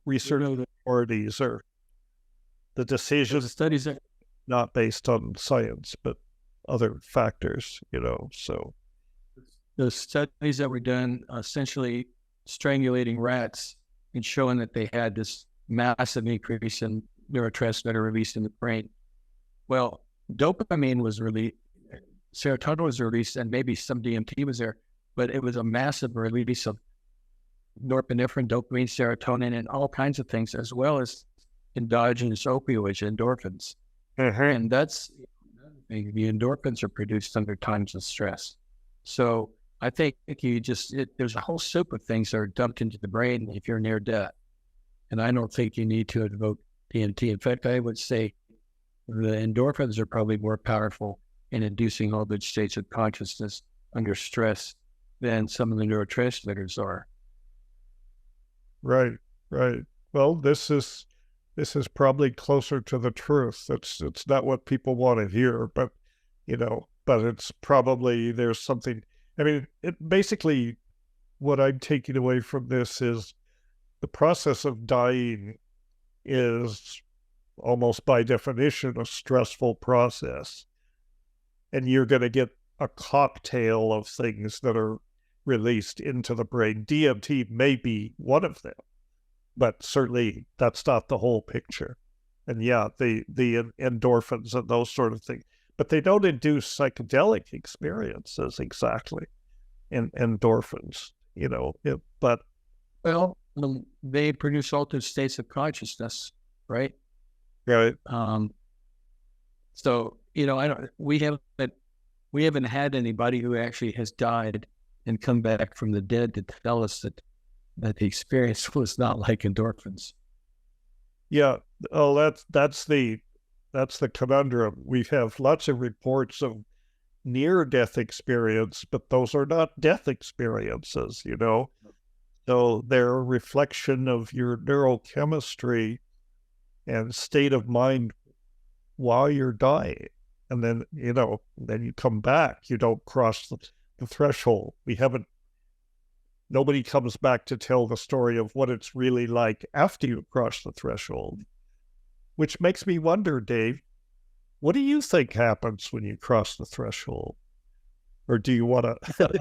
research authorities are the decisions studies are not based on science, but other factors, so. The studies that were done essentially strangulating rats and showing that they had this massive increase in neurotransmitter released in the brain. Well, dopamine was released, serotonin was released, and maybe some DMT was there, but it was a massive release of norepinephrine, dopamine, serotonin, and all kinds of things, as well as endogenous opioids, endorphins. And that's another thing. The endorphins are produced under times of stress. So I think there's a whole soup of things that are dumped into the brain if you're near death. And I don't think you need to invoke DMT. In fact, I would say the endorphins are probably more powerful in inducing altered states of consciousness under stress than some of the neurotransmitters are. Right. Well, this is probably closer to the truth. It's not what people want to hear, but it's probably, there's something. I mean, basically what I'm taking away from this is the process of dying is almost by definition a stressful process. And you're going to get a cocktail of things that are released into the brain. DMT may be one of them, but certainly that's not the whole picture. And yeah, the endorphins and those sort of things, but they don't induce psychedelic experiences exactly. And endorphins, but. Well, they produce altered states of consciousness, right? Right. So, we haven't had anybody who actually has died and come back from the dead to tell us that the experience was not like endorphins. Yeah. Oh, that's the conundrum. We have lots of reports of near-death experience, but those are not death experiences, So they're a reflection of your neurochemistry and state of mind while you're dying. And then, then you come back. You don't cross the threshold. Nobody comes back to tell the story of what it's really like after you cross the threshold, which makes me wonder, Dave, what do you think happens when you cross the threshold? Or do you want to,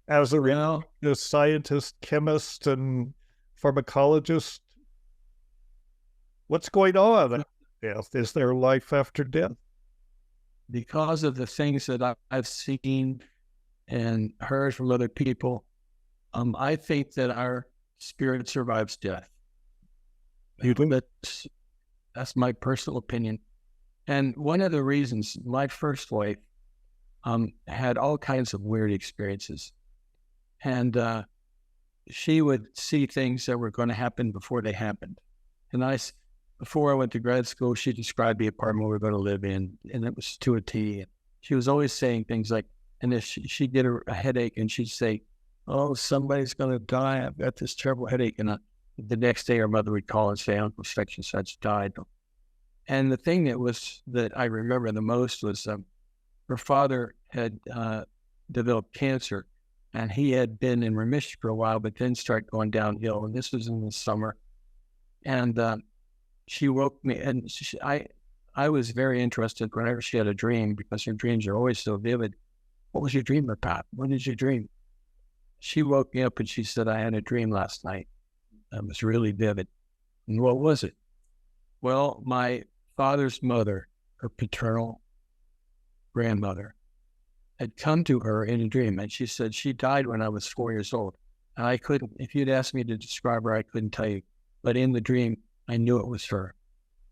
as a scientist, chemist, and pharmacologist, what's going on? Is there life after death? Because of the things that I've seen and heard from other people, I think that our spirit survives death. You do? That's my personal opinion. And one of the reasons, my first wife had all kinds of weird experiences. And she would see things that were going to happen before they happened. And before I went to grad school, she described the apartment we were going to live in, and it was to a T. And she was always saying things like, and if she'd get a headache, and she'd say, "Oh, somebody's going to die. I've got this terrible headache." And the next day, her mother would call and say, "Uncle such and such died." And the thing that I remember the most was her father had developed cancer, and he had been in remission for a while, but then started going downhill. And this was in the summer. And she woke me, and I was very interested whenever she had a dream, because her dreams are always so vivid. "What was your dream about? What did you dream?" She woke me up and she said, "I had a dream last night. It was really vivid." "And what was it?" "Well, my father's mother, her paternal grandmother, had come to her in a dream, and she said she died when I was 4 years old. And I couldn't, if you'd asked me to describe her, I couldn't tell you. but in the dream, I knew it was her.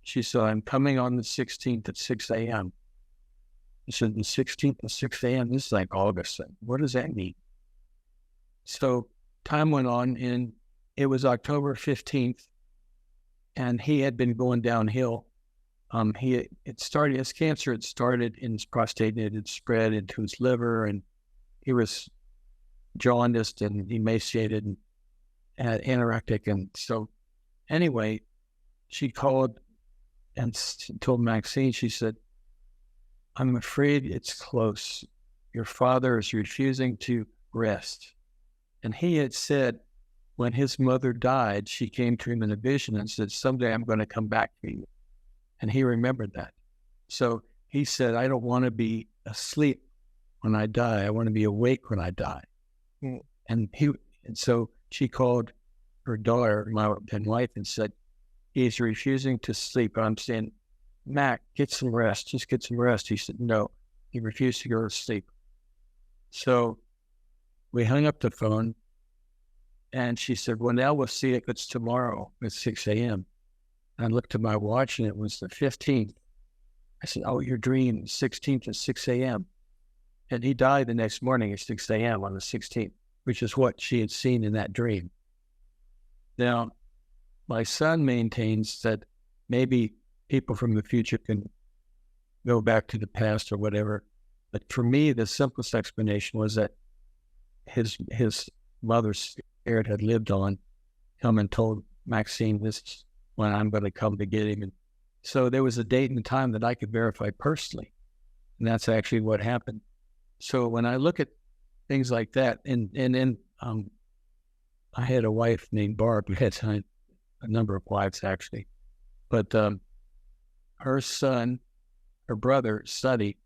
She said, I'm coming on the 16th at 6 a.m. I said, the 16th at 6 a.m.? This is like August. What does that mean? So time went on, and it was October 15th, and he had been going downhill. His cancer had started in his prostate, and it had spread into his liver, and he was jaundiced and emaciated and anorectic. And so anyway, she called and told Maxine, she said, I'm afraid it's close. Your father is refusing to rest. And he had said, when his mother died, she came to him in a vision and said, someday I'm going to come back to you. And he remembered that. So he said, I don't want to be asleep when I die. I want to be awake when I die. Mm. And so she called her daughter, my then wife, and said, he's refusing to sleep. I'm saying, Mac, get some rest. Just get some rest. He said, no. He refused to go to sleep. So we hung up the phone, and she said, well, now we'll see if it's tomorrow at 6 a.m. I looked at my watch, and it was the 15th. I said, oh, your dream, 16th at 6 a.m. And he died the next morning at 6 a.m. on the 16th, which is what she had seen in that dream. Now, my son maintains that maybe people from the future can go back to the past or whatever. But for me, the simplest explanation was that his mother's spirit had lived on, come and told Maxine, this is when I'm going to come to get him. And so there was a date and time that I could verify personally. And that's actually what happened. So when I look at things like that, and then I had a wife named Barb, who had a number of wives actually, but her son, her brother, Sonny,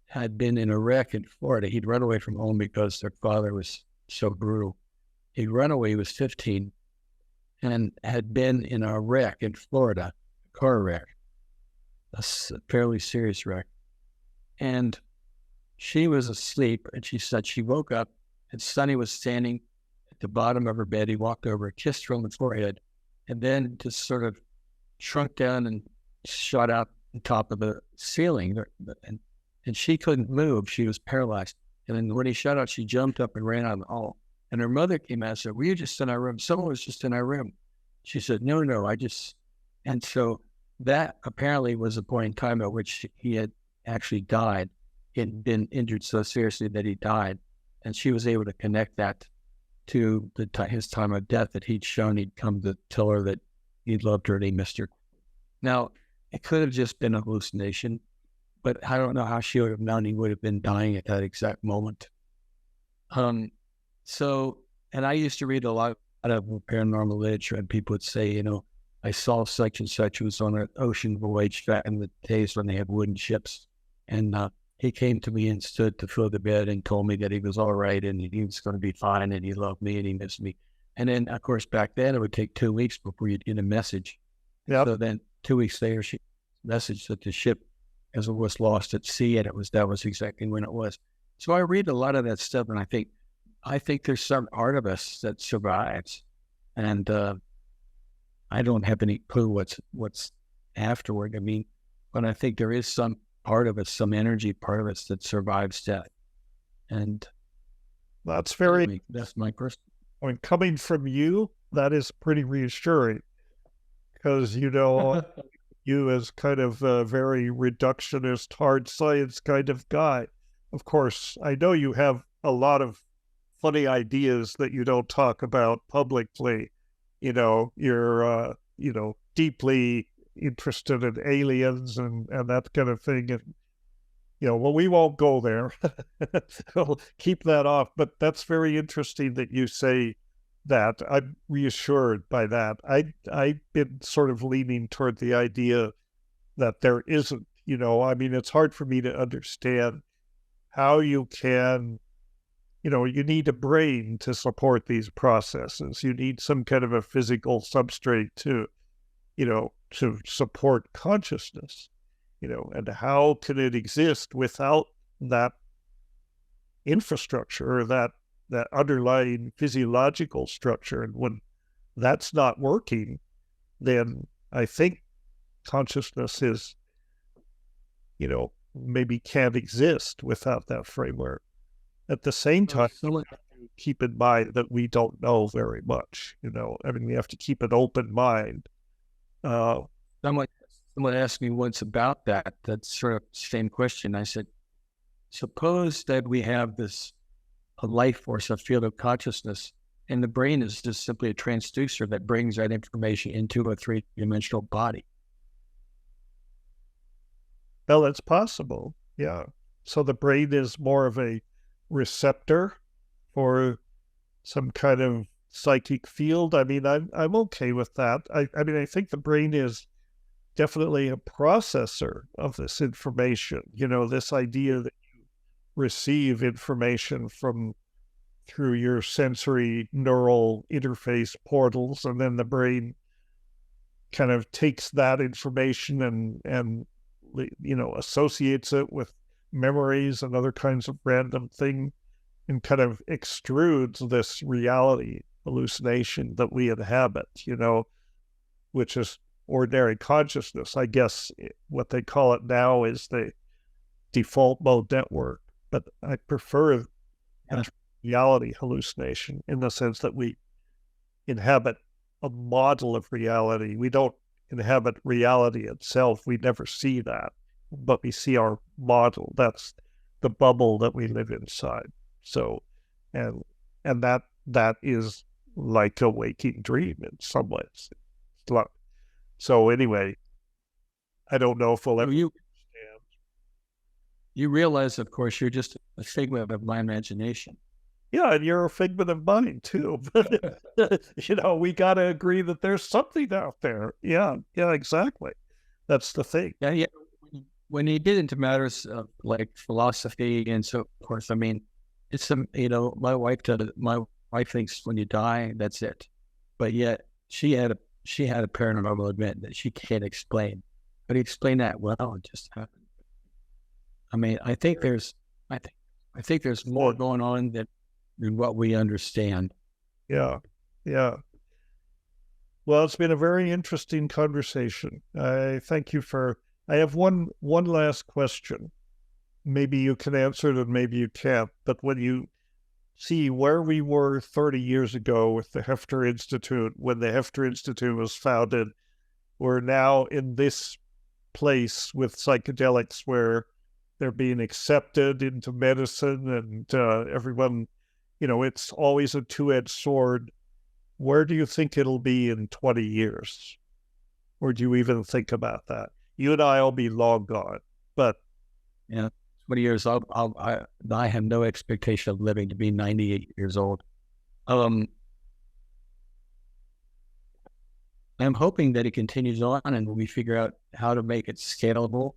had been in a wreck in Florida. He'd run away from home because their father was so brutal. He'd run away, he was 15, and had been in a wreck in Florida, a car wreck, a fairly serious wreck. And she was asleep, and she said she woke up, and Sonny was standing at the bottom of her bed. He walked over, kissed her on the forehead, and then just sort of shrunk down and shot out the top of the ceiling. And she couldn't move. She was paralyzed. And then when he shot out, she jumped up and ran out of the hall. And her mother came out and said, were you just in our room? Someone was just in our room. She said, no, and so that apparently was a point in time at which he had actually died. He had been injured so seriously that he died. And she was able to connect that to his time of death, that he'd come to tell her that he loved her and he missed her. Now, it could have just been a hallucination, but I don't know how she would have known he would have been dying at that exact moment. So, and I used to read a lot of paranormal literature, and people would say, I saw such and such who was on an ocean voyage back in the days when they had wooden ships. And he came to me and stood to fill the bed and told me that he was all right and he was going to be fine and he loved me and he missed me. And then, of course, back then it would take 2 weeks before you'd get a message. Yep. So then 2 weeks later, she messaged that the ship was lost at sea, and that was exactly when it was. So I read a lot of that stuff, and I think there's some part of us that survives, and I don't have any clue what's afterward. I mean, but I think there is some part of us, some energy part of us that survives death, and that's my personal. I mean, coming from you, that is pretty reassuring, because you as kind of a very reductionist, hard science kind of guy. Of course, I know you have a lot of funny ideas that you don't talk about publicly. You're, deeply interested in aliens and that kind of thing. And, well, we won't go there. We'll keep that off. But that's very interesting that you say that. I'm reassured by that. I've been sort of leaning toward the idea that there isn't, it's hard for me to understand how you can, you need a brain to support these processes. You need some kind of a physical substrate to support consciousness, and how can it exist without that infrastructure or that underlying physiological structure? And when that's not working, then I think consciousness is, maybe can't exist without that framework. At the same time, we have to keep in mind that we don't know very much. We have to keep an open mind. Someone asked me once about that sort of same question. I said, suppose that we have a life force, a field of consciousness, and the brain is just simply a transducer that brings that information into a three-dimensional body. Well, it's possible, yeah. So the brain is more of a receptor for some kind of psychic field. I'm okay with that. I think the brain is definitely a processor of this information. This idea that you receive information through your sensory neural interface portals, and then the brain kind of takes that information and associates it with memories and other kinds of random thing, and kind of extrudes this reality hallucination that we inhabit, which is ordinary consciousness. I guess what they call it now is the default mode network, but I prefer reality hallucination in the sense that we inhabit a model of reality. We don't inhabit reality itself. We never see that, but we see our model. That's the bubble that we live inside. So, and that is like a waking dream in some ways. So anyway, I don't know if we'll ever understand. You realize, of course, you're just a figment of my imagination. Yeah, and you're a figment of mine too. But we got to agree that there's something out there. Yeah, exactly. That's the thing. Yeah. When you get into matters of like philosophy and so forth, it's my wife thinks when you die, that's it. But yet she had a paranormal event that she can't explain. But he explained that, well, it just happened. I think there's more going on than what we understand. Yeah. Well, it's been a very interesting conversation. I thank you I have one last question. Maybe you can answer it and maybe you can't. But when you see where we were 30 years ago with the Heffter Institute, when the Heffter Institute was founded, we're now in this place with psychedelics where they're being accepted into medicine, and everyone, it's always a two-edged sword. Where do you think it'll be in 20 years? Or do you even think about that? You and I will be long gone, but 20 years, I have no expectation of living to be 98 years old. I'm hoping that it continues on and we figure out how to make it scalable.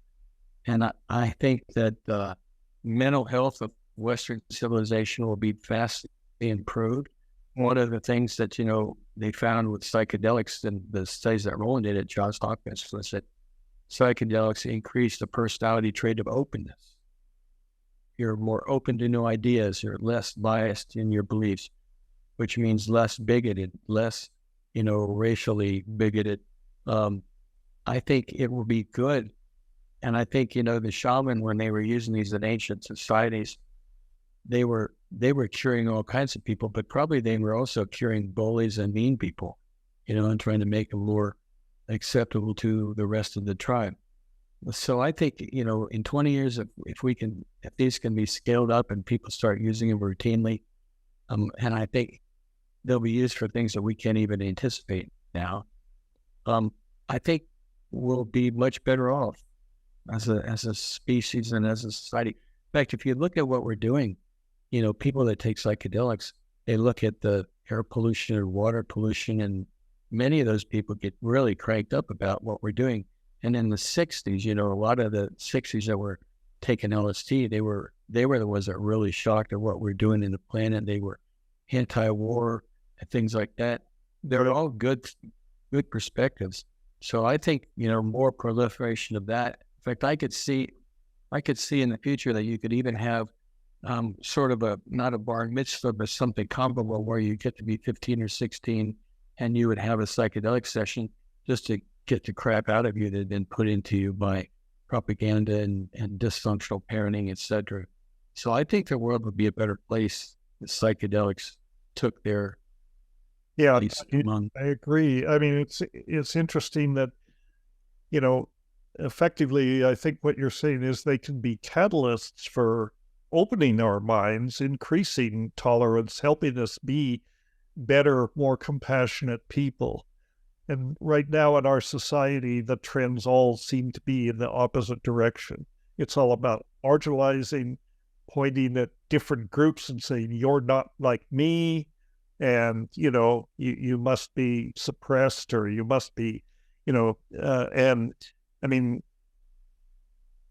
And I think that the mental health of Western civilization will be vastly improved. One of the things that, they found with psychedelics and the studies that Roland did at Johns Hopkins was that psychedelics increase the personality trait of openness. You're more open to new ideas. You're less biased in your beliefs, which means less bigoted, less, racially bigoted. I think it will be good. And I think, the shaman, when they were using these in ancient societies, they were curing all kinds of people, but probably they were also curing bullies and mean people, and trying to make them more acceptable to the rest of the tribe. So I think, in 20 years, if these can be scaled up and people start using them routinely, and I think they'll be used for things that we can't even anticipate now, I think we'll be much better off as a species and as a society. In fact, if you look at what we're doing, people that take psychedelics, they look at the air pollution or water pollution, and many of those people get really cranked up about what we're doing. And in the 60s, a lot of the 60s that were taking LSD, they were the ones that were really shocked at what we're doing in the planet. They were anti-war and things like that. They're all good perspectives. So I think, more proliferation of that. In fact, I could see in the future that you could even have sort of not a bar mitzvah, but something comparable where you get to be 15 or 16 and you would have a psychedelic session just to get the crap out of you that had been put into you by propaganda and dysfunctional parenting, etc. So I think the world would be a better place if psychedelics took their Yeah, place among. I agree. I mean, it's interesting that, you know, effectively, I think what you're saying is they can be catalysts for opening our minds, increasing tolerance, helping us be better, more compassionate people. And right now in our society, the trends all seem to be in the opposite direction. It's all about marginalizing, pointing at different groups and saying, you're not like me. And, you must be suppressed, or you must be, and I mean,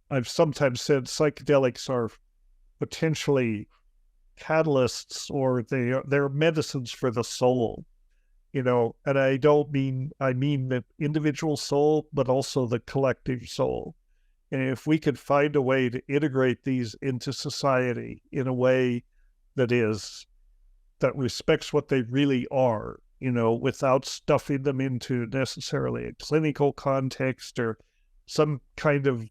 I've sometimes said psychedelics are potentially catalysts, or they're medicines for the soul, and I mean the individual soul, but also the collective soul. And if we could find a way to integrate these into society in a way that respects what they really are, without stuffing them into necessarily a clinical context or some kind of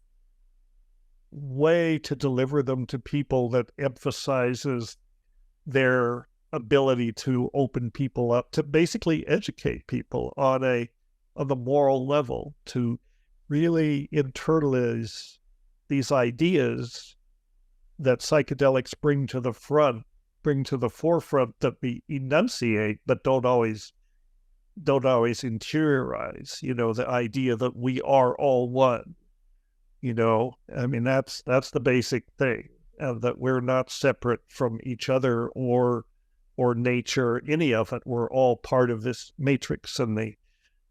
way to deliver them to people that emphasizes their ability to open people up, to basically educate people on the moral level, to really internalize these ideas that psychedelics bring to the forefront, that we enunciate but don't always interiorize, the idea that we are all one. I mean, that's the basic thing, that we're not separate from each other or nature, any of it. We're all part of this matrix, and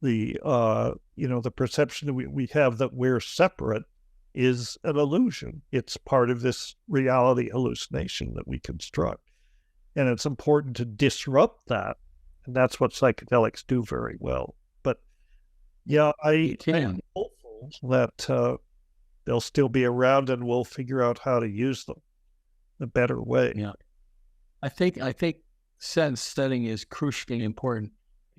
the perception that we have that we're separate is an illusion. It's part of this reality hallucination that we construct. And it's important to disrupt that. And that's what psychedelics do very well. But yeah, I'm hopeful that they'll still be around, and we'll figure out how to use them a better way. Yeah. I think setting is crucially important,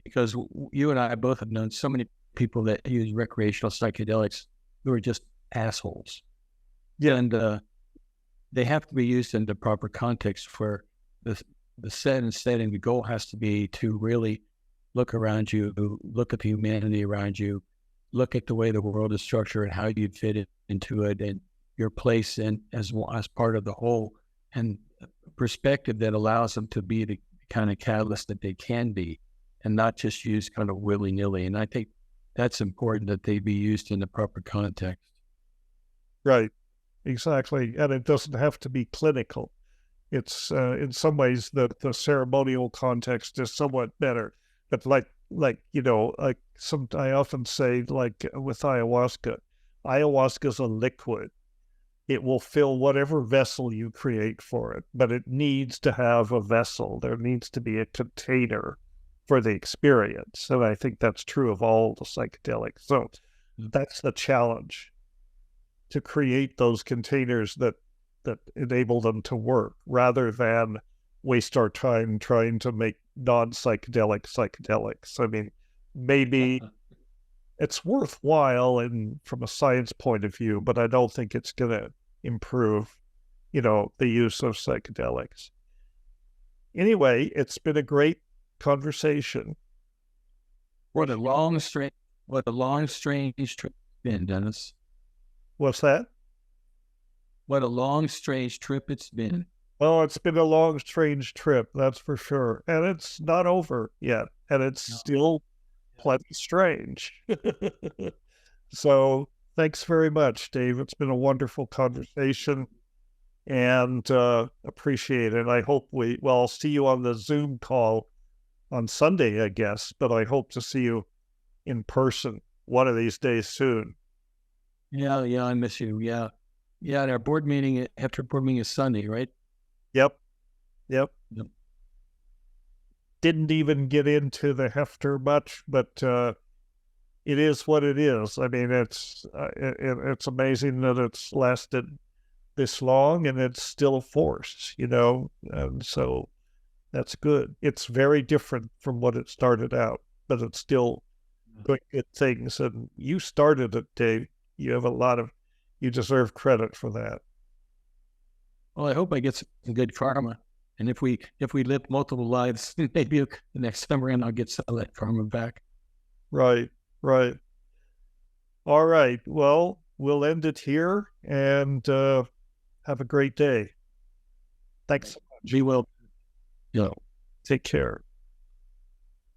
because you and I both have known so many people that use recreational psychedelics who are just assholes. Yeah. And they have to be used in the proper context for the setting. The goal has to be to really look around you, look at the humanity around you, look at the way the world is structured and how you fit into it, and your place in as part of the whole, and a perspective that allows them to be the kind of catalyst that they can be, and not just used kind of willy-nilly. And I think that's important, that they be used in the proper context. Right. Exactly. And it doesn't have to be clinical. It's in some ways the ceremonial context is somewhat better. But I often say, like with ayahuasca is a liquid. It will fill whatever vessel you create for it, but it needs to have a vessel. There needs to be a container for the experience. And I think that's true of all the psychedelics. So that's the challenge, to create those containers that enable them to work, rather than waste our time trying to make non-psychedelic psychedelics. I mean, maybe it's worthwhile from a science point of view, but I don't think it's going to improve, the use of psychedelics. Anyway, it's been a great conversation. What a long, strange trip it's been, Dennis. What's that? What a long, strange trip it's been. Well, it's been a long, strange trip, that's for sure. And it's not over yet. And it's still plenty strange. So thanks very much, Dave. It's been a wonderful conversation, and appreciate it. I hope I'll see you on the Zoom call on Sunday, I guess, but I hope to see you in person one of these days soon. Yeah, I miss you. Yeah. And our board meeting, after board meeting, is Sunday, right? Yep. Didn't even get into the Heffter much, but it is what it is. I mean, it's amazing that it's lasted this long, and it's still a force, and so that's good. It's very different from what it started out, but it's still doing good things. And you started it, Dave. You deserve credit for that. Well, I hope I get some good karma. And if we live multiple lives, maybe the next time around I'll get some of that karma back. Right, right. All right. Well, we'll end it here and have a great day. Thanks so much. Be well. Take care.